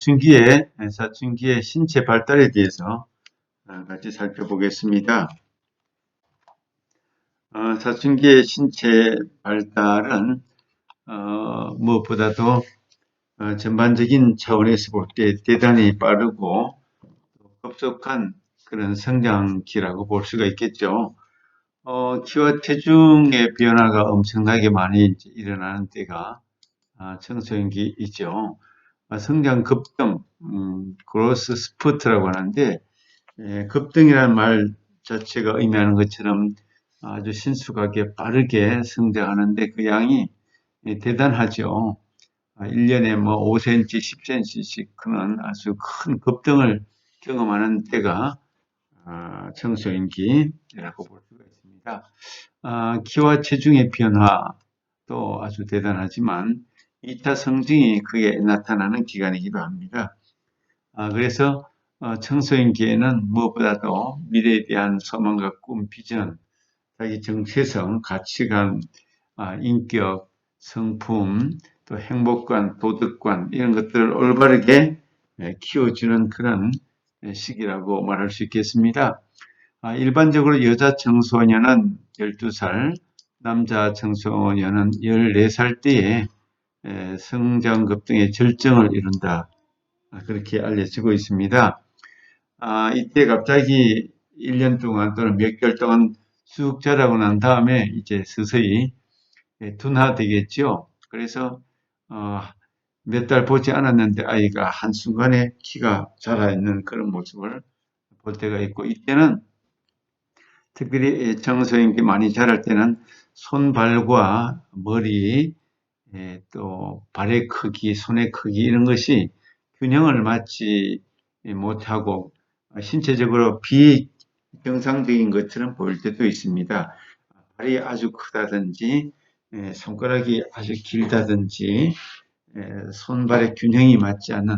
사춘기의 신체 발달에 대해서 같이 살펴보겠습니다. 사춘기의 신체 발달은 무엇보다도 전반적인 차원에서 볼 때 대단히 빠르고 급속한 그런 성장기라고 볼 수가 있겠죠. 키와 체중의 변화가 엄청나게 많이 일어나는 때가 청소년기이죠. 성장 급등, 그로스 스퍼트라고 하는데, 급등이라는 말 자체가 의미하는 것처럼 아주 신속하게 빠르게 성장하는데 그 양이 대단하죠. 1년에 뭐 5cm, 10cm씩 크는 아주 큰 급등을 경험하는 때가 청소년기라고 볼 수가 있습니다. 키와 체중의 변화도 아주 대단하지만 2차 성징이 크게 나타나는 기간이기도 합니다. 그래서 청소년기에는 무엇보다도 미래에 대한 소망과 꿈, 비전, 자기 정체성, 가치관, 인격, 성품, 또 행복관, 도덕관 이런 것들을 올바르게 키워주는 그런 시기라고 말할 수 있겠습니다. 일반적으로 여자 청소년은 12살, 남자 청소년은 14살 때에 성장급 등의 절정을 이룬다. 그렇게 알려지고 있습니다. 이때 갑자기 1년 동안 또는 몇 개월 동안 쑥 자라고 난 다음에 이제 서서히 둔화되겠죠. 그래서 몇 달 보지 않았는데 아이가 한순간에 키가 자라 있는 그런 모습을 볼 때가 있고, 이때는 특별히 청소년기 많이 자랄 때는 손발과 머리, 또 발의 크기, 손의 크기 이런 것이 균형을 맞지 못하고 신체적으로 비정상적인 것처럼 보일 때도 있습니다. 발이 아주 크다든지 손가락이 아주 길다든지 손발의 균형이 맞지 않는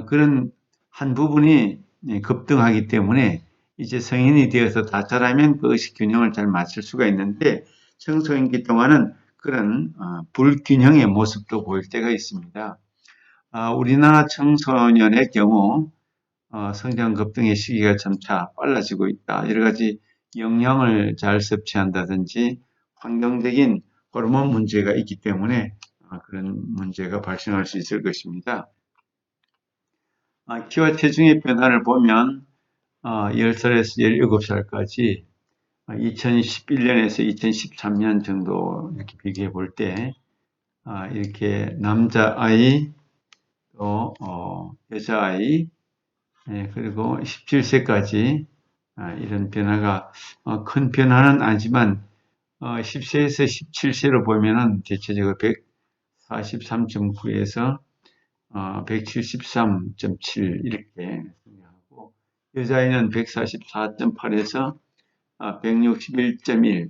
그런 한 부분이 급등하기 때문에 이제 성인이 되어서 다 자라면 그것이 균형을 잘 맞출 수가 있는데 청소년기 동안은 그런 불균형의 모습도 보일 때가 있습니다. 우리나라 청소년의 경우 성장 급등의 시기가 점차 빨라지고 있다. 여러 가지 영양을 잘 섭취한다든지 환경적인 호르몬 문제가 있기 때문에 그런 문제가 발생할 수 있을 것입니다. 키와 체중의 변화를 보면 10살에서 17살까지 2011년에서 2013년 정도 이렇게 비교해 볼 때 이렇게 남자아이 또 여자아이 그리고 17세까지 이런 변화가 큰 변화는 아니지만 10세에서 17세로 보면은 대체적으로 143.9에서 173.7 이렇게 하고 여자아이는 144.8에서 161.1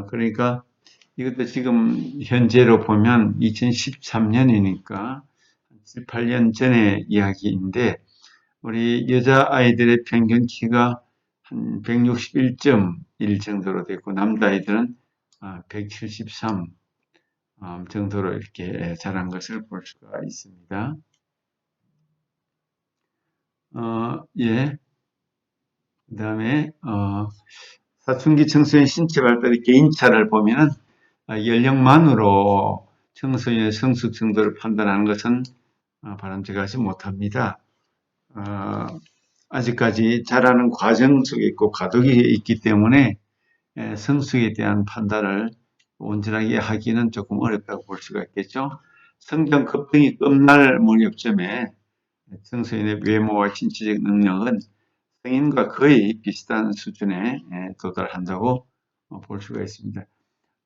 그러니까 이것도 지금 현재로 보면 2013년이니까 7, 8년 전의 이야기인데 우리 여자아이들의 평균 키가 한 161.1 정도로 됐고 남자아이들은 173 정도로 이렇게 자란 것을 볼 수가 있습니다. 예. 그 다음에 사춘기 청소년 신체 발달의 개인차를 보면은 연령만으로 청소년의 성숙 정도를 판단하는 것은 바람직하지 못합니다. 아직까지 자라는 과정 속에 있고 과도기에 있기 때문에 성숙에 대한 판단을 온전하게 하기는 조금 어렵다고 볼 수가 있겠죠. 성장 급등이 끝날 무렵쯤에 청소년의 외모와 신체적 능력은 성인과 거의 비슷한 수준에 도달한다고 볼 수가 있습니다.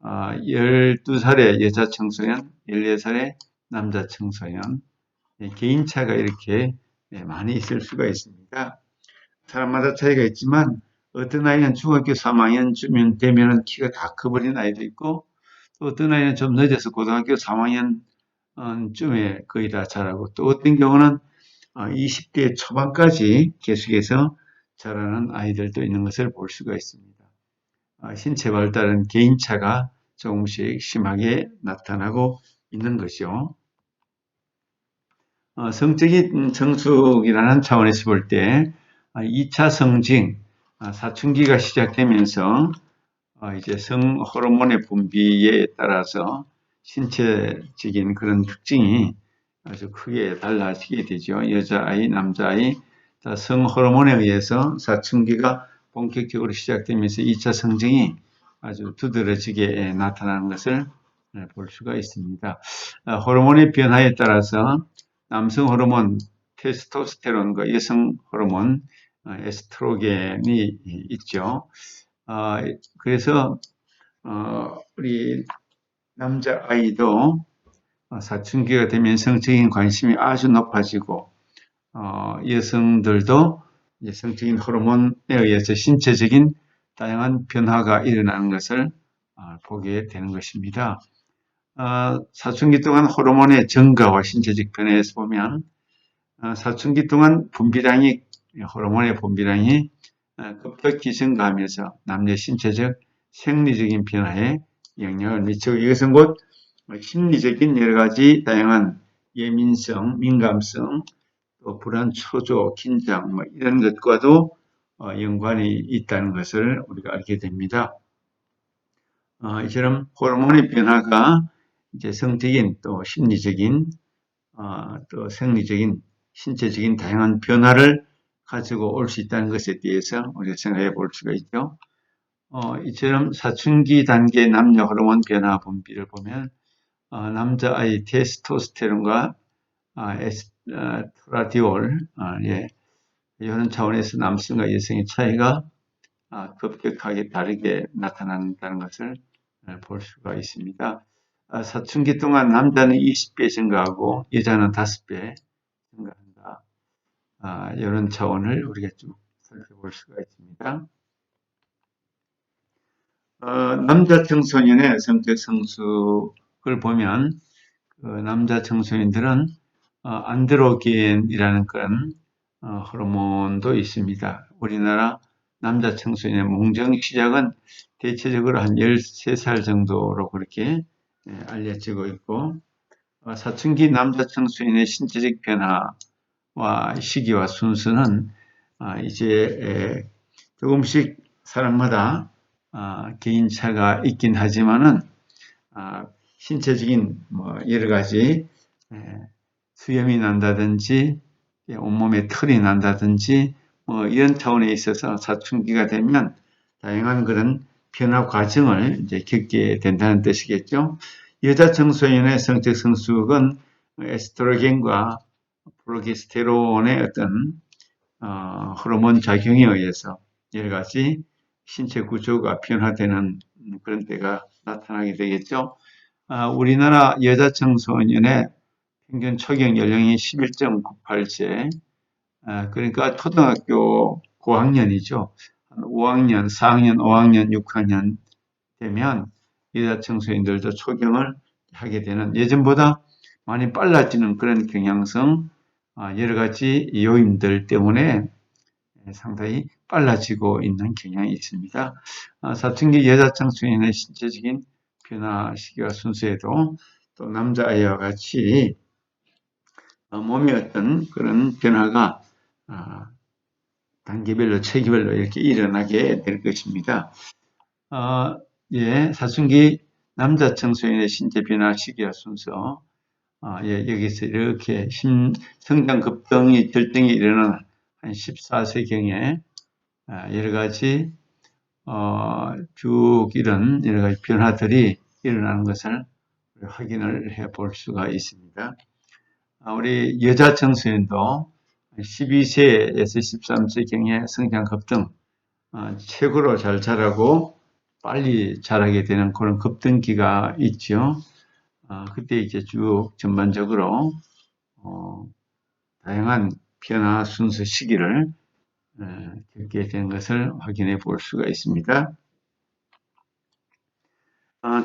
12살의 여자 청소년, 14살의 남자 청소년, 개인차가 이렇게 많이 있을 수가 있습니다. 사람마다 차이가 있지만 어떤 아이는 중학교 3학년쯤 되면 키가 다 커버린 아이도 있고 또 어떤 아이는 좀 늦어서 고등학교 3학년쯤에 거의 다 자라고 또 어떤 경우는 20대 초반까지 계속해서 자라는 아이들도 있는 것을 볼 수가 있습니다. 신체 발달은 개인차가 조금씩 심하게 나타나고 있는 것이죠. 성적인 성숙이라는 차원에서 볼 때 2차 성징, 사춘기가 시작되면서 이제 성 호르몬의 분비에 따라서 신체적인 그런 특징이 아주 크게 달라지게 되죠. 여자아이, 남자아이, 성 호르몬에 의해서 사춘기가 본격적으로 시작되면서 2차 성징이 아주 두드러지게 나타나는 것을 볼 수가 있습니다. 호르몬의 변화에 따라서 남성 호르몬 테스토스테론과 여성 호르몬 에스트로겐이 있죠. 그래서 우리 남자아이도 사춘기가 되면 성적인 관심이 아주 높아지고 여성들도 성적인 호르몬에 의해서 신체적인 다양한 변화가 일어나는 것을 보게 되는 것입니다. 사춘기 동안 호르몬의 증가와 신체적 변화에서 보면 사춘기 동안 호르몬의 분비량이 급격히 증가하면서 남녀 신체적 생리적인 변화에 영향을 미치고 이것은 곧 심리적인 여러 가지 다양한 예민성, 민감성, 또 불안, 초조, 긴장 이런 것과도 연관이 있다는 것을 우리가 알게 됩니다. 이처럼 호르몬의 변화가 이제 성적인 또 심리적인 또 생리적인 신체적인 다양한 변화를 가지고 올 수 있다는 것에 대해서 우리가 생각해 볼 수가 있죠. 이처럼 사춘기 단계 남녀 호르몬 변화 분비를 보면 남자아이 테스토스테론과 에스트라디올 예, 이런 차원에서 남성과 여성의 차이가 급격하게 다르게 나타난다는 것을 볼 수가 있습니다. 사춘기 동안 남자는 20배 증가하고 여자는 5배 증가한다. 이런 차원을 우리가 쭉 살펴볼 수가 있습니다. 남자 청소년의 성적 성숙을 보면 남자 청소년들은 안드로겐이라는 그런 호르몬도 있습니다. 우리나라 남자 청소년의 몽정 시작은 대체적으로 한 13살 정도로 그렇게 알려지고 있고 사춘기 남자 청소년의 신체적 변화와 시기와 순서는 이제 조금씩 사람마다 개인차가 있긴 하지만은 신체적인 여러 가지 수염이 난다든지 온몸에 털이 난다든지 이런 차원에 있어서 사춘기가 되면 다양한 그런 변화 과정을 이제 겪게 된다는 뜻이겠죠. 여자 청소년의 성적 성숙은 에스트로겐과 프로게스테론의 어떤 호르몬 작용에 의해서 여러 가지 신체 구조가 변화되는 그런 때가 나타나게 되겠죠. 우리나라 여자 청소년의 평균 초경 연령이 11.98세, 그러니까 초등학교 고학년이죠. 5학년, 4학년, 5학년, 6학년 되면 여자 청소년들도 초경을 하게 되는 예전보다 많이 빨라지는 그런 경향성, 여러 가지 요인들 때문에 상당히 빨라지고 있는 경향이 있습니다. 사춘기 여자 청소년의 신체적인 변화 시기와 순서에도 또 남자아이와 같이 몸의 어떤 그런 변화가 단계별로 체계별로 이렇게 일어나게 될 것입니다. 사춘기 남자 청소년의 신체 변화 시기와 순서 여기서 이렇게 성장 급등이 절정이 일어나는 한 14세경에 여러 가지 쭉 이런 여러 가지 변화들이 일어나는 것을 확인을 해 볼 수가 있습니다. 우리 여자 청소년도 12세에서 13세경에 성장 급등, 최고로 잘 자라고 빨리 자라게 되는 그런 급등기가 있죠. 그때 이제 쭉 전반적으로 다양한 변화 순서 시기를 겪게 된 것을 확인해 볼 수가 있습니다.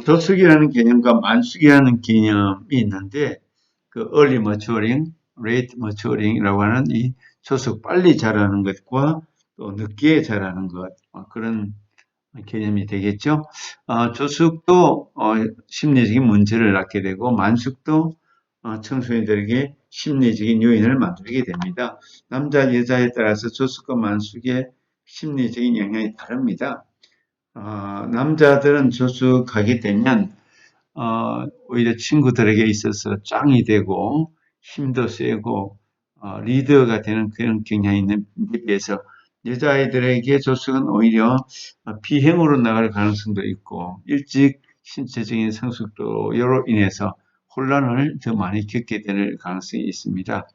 조숙이라는 개념과 만숙이라는 개념이 있는데 그 early maturing, late maturing이라고 하는 이 조숙 빨리 자라는 것과 또 늦게 자라는 것 그런 개념이 되겠죠. 조숙도 심리적인 문제를 낳게 되고 만숙도 청소년들에게 심리적인 요인을 만들게 됩니다. 남자, 여자에 따라서 조숙과 만숙의 심리적인 영향이 다릅니다. 남자들은 조숙하게 되면 오히려 친구들에게 있어서 짱이 되고 힘도 세고 리더가 되는 그런 경향이 있는 데 비해서 여자아이들에게 조숙은 오히려 비행으로 나갈 가능성도 있고 일찍 신체적인 성숙도로 인해서 혼란을 더 많이 겪게 될 가능성이 있습니다.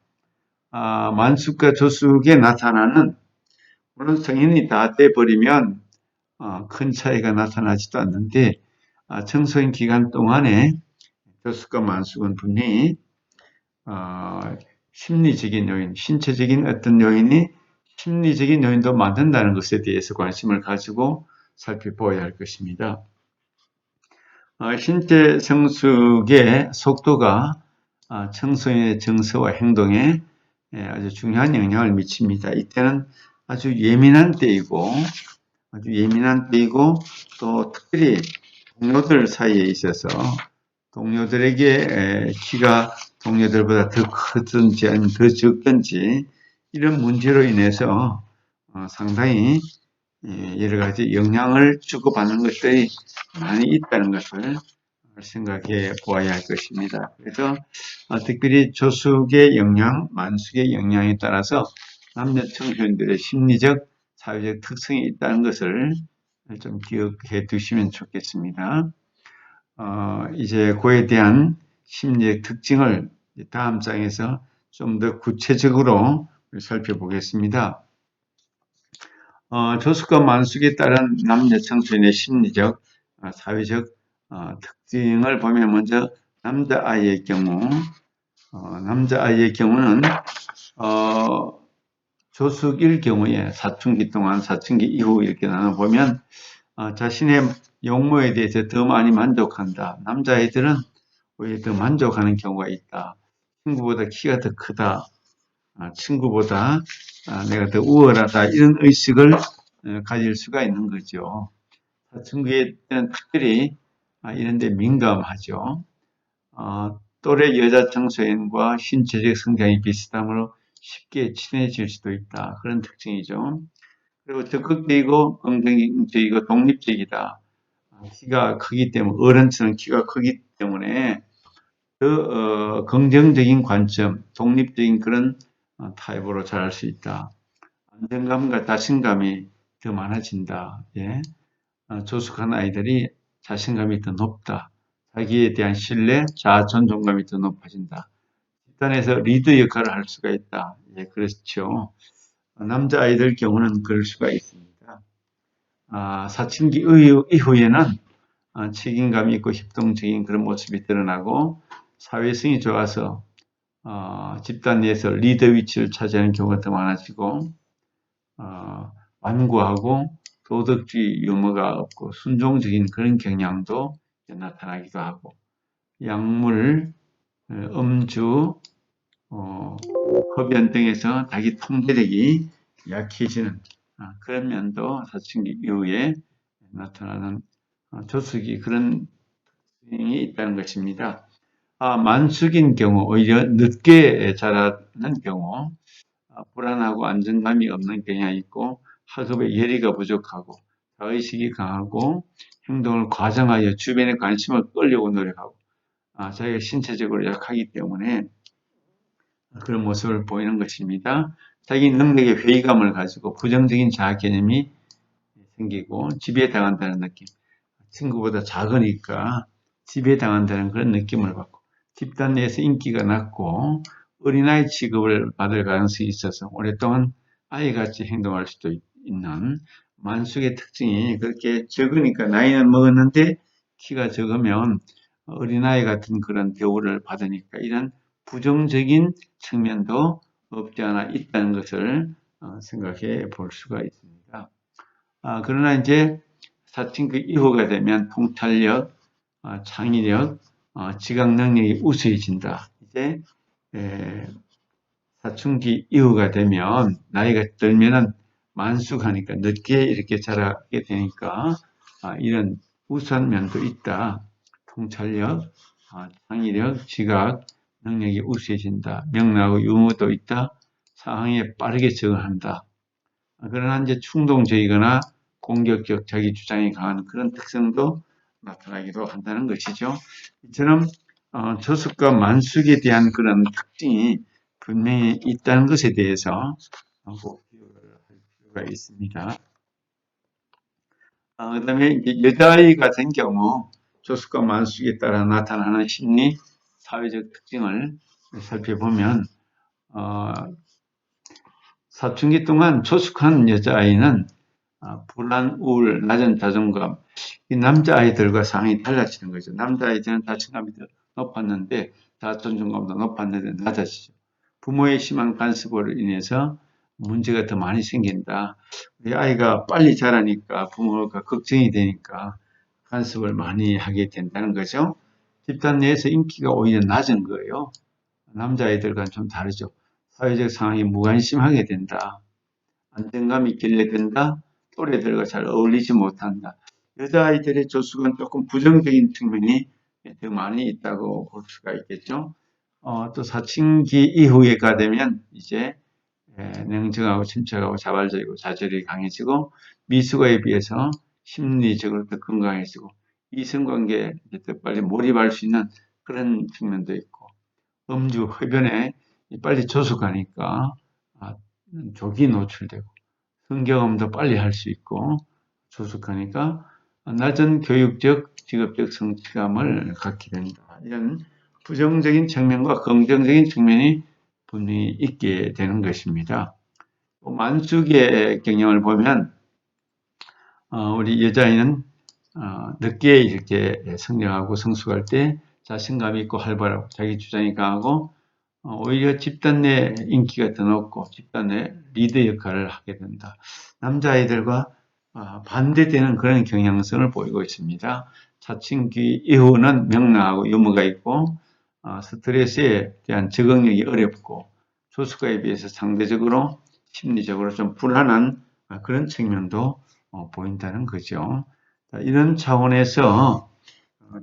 만숙과 조숙에 나타나는 물론 성인이 다 돼버리면 큰 차이가 나타나지도 않는데 청소년 기간 동안에 조숙과 만숙은 분명히 심리적인 요인, 신체적인 어떤 요인이 심리적인 요인도 만든다는 것에 대해서 관심을 가지고 살펴보아야 할 것입니다. 신체 성숙의 속도가 청소년의 정서와 행동에 아주 중요한 영향을 미칩니다. 이때는 아주 예민한 때이고 또 특별히 동료들 사이에 있어서 동료들에게 키가 동료들보다 더 크든지 아니면 더 적든지 이런 문제로 인해서 상당히 여러 가지 영향을 주고받는 것들이 많이 있다는 것을 생각해 보아야 할 것입니다. 그래서 특별히 조숙의 영향, 만숙의 영향에 따라서 남녀 청소년들의 심리적, 사회적 특성이 있다는 것을 좀 기억해 두시면 좋겠습니다. 이제 그에 대한 심리적 특징을 다음 장에서 좀 더 구체적으로 살펴보겠습니다. 조숙과 만숙에 따른 남녀 청소년의 심리적, 사회적 특징을 보면 먼저 남자아이의 경우는 조숙일 경우에 사춘기 동안 사춘기 이후 이렇게 나눠보면 자신의 용모에 대해서 더 많이 만족한다. 남자아이들은 오히려 더 만족하는 경우가 있다. 친구보다 키가 더 크다. 친구보다 내가 더 우월하다. 이런 의식을 가질 수가 있는 거죠. 사춘기에 때는 특별히 이런 데 민감하죠. 또래 여자 청소년과 신체적 성장이 비슷하므로 쉽게 친해질 수도 있다. 그런 특징이죠. 그리고 적극적이고 긍정적이고 독립적이다. 키가 크기 때문에 어른처럼 키가 크기 때문에 더 긍정적인 관점, 독립적인 그런 타입으로 자랄 수 있다. 안정감과 자신감이 더 많아진다. 예. 조숙한 아이들이 자신감이 더 높다. 자기에 대한 신뢰, 자아 존중감이 더 높아진다. 집단에서 리더 역할을 할 수가 있다. 예, 그렇죠. 남자아이들 경우는 그럴 수가 있습니다. 사춘기 이후에는 책임감 있고 협동적인 그런 모습이 드러나고 사회성이 좋아서 집단 내에서 리더 위치를 차지하는 경우가 더 많아지고 완고하고 도덕주의 유머가 없고 순종적인 그런 경향도 나타나기도 하고 약물, 음주, 흡연 등에서 자기 통제력이 약해지는 그런 면도 사춘기 이후에 나타나는 조숙이 그런 특징이 있다는 것입니다. 만숙인 경우, 오히려 늦게 자라는 경우, 불안하고 안정감이 없는 경향이 있고, 학업에 열의가 부족하고, 자의식이 강하고, 행동을 과장하여 주변의 관심을 끌려고 노력하고, 자기가 신체적으로 약하기 때문에 그런 모습을 보이는 것입니다. 자기 능력에 회의감을 가지고 부정적인 자아 개념이 생기고, 지배당한다는 느낌. 친구보다 작으니까 지배당한다는 그런 느낌을 받고 집단 내에서 인기가 낮고 어린아이 취급을 받을 가능성이 있어서 오랫동안 아이같이 행동할 수도 있는 만숙의 특징이 그렇게 적으니까 나이는 먹었는데 키가 적으면 어린아이 같은 그런 대우를 받으니까 이런 부정적인 측면도 없지 않아 있다는 것을 생각해 볼 수가 있습니다. 그러나 이제 사춘기 이후가 되면 통찰력, 창의력, 지각 능력이 우수해진다. 이제 사춘기 이후가 되면 나이가 들면은 만숙하니까 늦게 이렇게 자라게 되니까 이런 우수한 면도 있다. 통찰력, 창의력, 지각, 능력이 우수해진다. 명랑하고 유머도 있다. 상황에 빠르게 적응한다. 그러나 이제 충동적이거나 공격적 자기 주장이 강한 그런 특성도 나타나기도 한다는 것이죠. 이처럼 조숙과 만숙에 대한 그런 특징이 분명히 있다는 것에 대해서 꼭 기억을 할 필요가 있습니다. 그 다음에 여자아이 같은 경우 조숙과 만숙에 따라 나타나는 심리, 사회적 특징을 살펴보면 사춘기 동안 조숙한 여자아이는 불안, 우울, 낮은 자존감, 이 남자아이들과 상황이 달라지는 거죠. 남자아이들은 자존감이 더 높았는데 자존감도 높았는데 낮아지죠. 부모의 심한 간섭으로 인해서 문제가 더 많이 생긴다. 우리 아이가 빨리 자라니까 부모가 걱정이 되니까 간섭을 많이 하게 된다는 거죠. 집단 내에서 인기가 오히려 낮은 거예요. 남자아이들과는 좀 다르죠. 사회적 상황에 무관심하게 된다. 안정감이 결여된다. 또래들과 잘 어울리지 못한다. 여자아이들의 조숙은 조금 부정적인 측면이 더 많이 있다고 볼 수가 있겠죠. 또 사춘기 이후에가 되면 이제 냉정하고 침착하고 자발적이고 자절이 강해지고 미숙아에 비해서 심리적으로 더 건강해지고 이성관계에 더 빨리 몰입할 수 있는 그런 측면도 있고 음주, 흡연에 빨리 조숙하니까 족이 노출되고 성경험도 빨리 할 수 있고 조숙하니까 낮은 교육적, 직업적 성취감을 갖게 된다. 이런 부정적인 측면과 긍정적인 측면이 분명히 있게 되는 것입니다. 만숙의 경영을 보면 우리 여자아이는 늦게 이렇게 성장하고 성숙할 때 자신감이 있고 활발하고 자기 주장이 강하고 오히려 집단 내 인기가 더 높고 집단 내 리더 역할을 하게 된다. 남자아이들과 반대되는 그런 경향성을 보이고 있습니다. 사춘기 이후는 명랑하고 유머가 있고 스트레스에 대한 적응력이 어렵고 조숙아에 비해서 상대적으로 심리적으로 좀 불안한 그런 측면도 보인다는 거죠. 이런 차원에서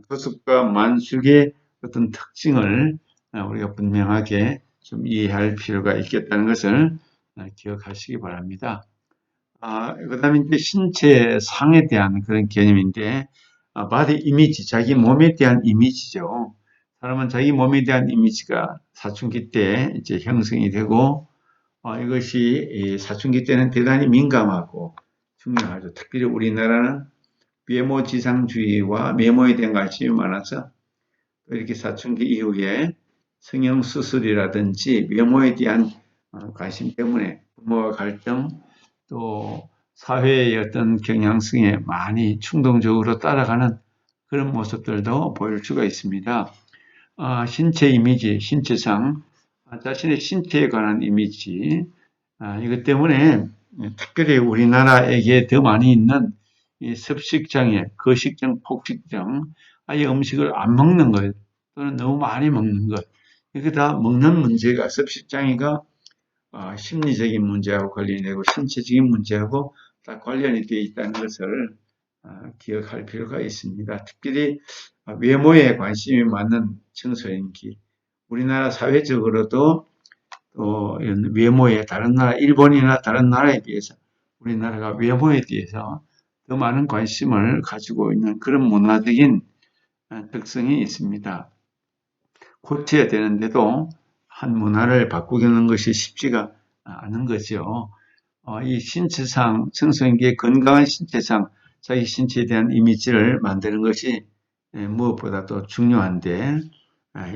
조숙과 만숙의 어떤 특징을 우리가 분명하게 좀 이해할 필요가 있겠다는 것을 기억하시기 바랍니다. 그 다음에 이제 신체상에 대한 그런 개념인데, 바디 이미지, 자기 몸에 대한 이미지죠. 사람은 자기 몸에 대한 이미지가 사춘기 때 이제 형성이 되고, 이것이 사춘기 때는 대단히 민감하고 중요하죠. 특별히 우리나라는 외모지상주의와 외모에 대한 관심이 많아서 이렇게 사춘기 이후에 성형수술이라든지 외모에 대한 관심 때문에 부모와 갈등 또 사회의 어떤 경향성에 많이 충동적으로 따라가는 그런 모습들도 보일 수가 있습니다. 신체 이미지, 신체상, 자신의 신체에 관한 이미지, 이것 때문에 특별히 우리나라에게 더 많이 있는 이 습식장애, 거식증, 폭식증, 아예 음식을 안 먹는 것, 또는 너무 많이 먹는 것, 이게 다 먹는 문제가, 습식장애가 심리적인 문제하고 관련되고 신체적인 문제하고 다 관련이 되어 있다는 것을 기억할 필요가 있습니다. 특별히 외모에 관심이 많은 청소년기, 우리나라 사회적으로도 또 외모에 다른 나라, 일본이나 다른 나라에 비해서 우리나라가 외모에 대해서 더 많은 관심을 가지고 있는 그런 문화적인 특성이 있습니다. 고쳐야 되는데도 한 문화를 바꾸는 것이 쉽지가 않은 거죠. 이 신체상, 청소년기의 건강한 신체상, 자기 신체에 대한 이미지를 만드는 것이 무엇보다도 중요한데,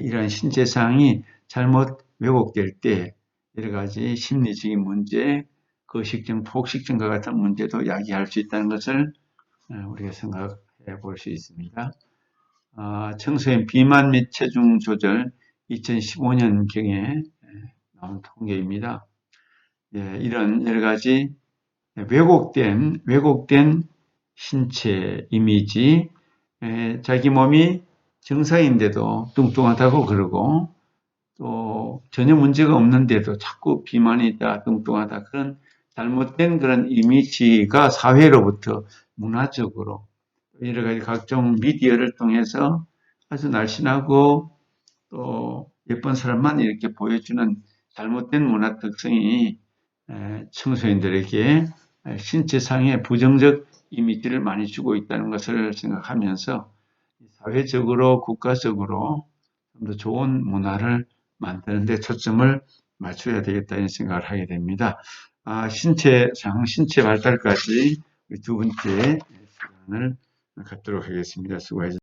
이러한 신체상이 잘못 왜곡될 때 여러 가지 심리적인 문제, 거식증, 폭식증과 같은 문제도 야기할 수 있다는 것을 우리가 생각해 볼 수 있습니다. 청소년 비만 및 체중 조절 2015년경에 나온 통계입니다. 이런 여러 가지 왜곡된 신체 이미지, 자기 몸이 정상인데도 뚱뚱하다고 그러고 또 전혀 문제가 없는데도 자꾸 비만이 있다, 뚱뚱하다 그런 잘못된 그런 이미지가 사회로부터 문화적으로 여러 가지 각종 미디어를 통해서 아주 날씬하고 또 예쁜 사람만 이렇게 보여주는 잘못된 문화 특성이 청소년들에게 신체상의 부정적 이미지를 많이 주고 있다는 것을 생각하면서 사회적으로 국가적으로 좀 더 좋은 문화를 만드는 데 초점을 맞춰야 되겠다 이런 생각을 하게 됩니다. 신체 발달까지 두 번째 시간을 갖도록 하겠습니다. 수고하셨습니다.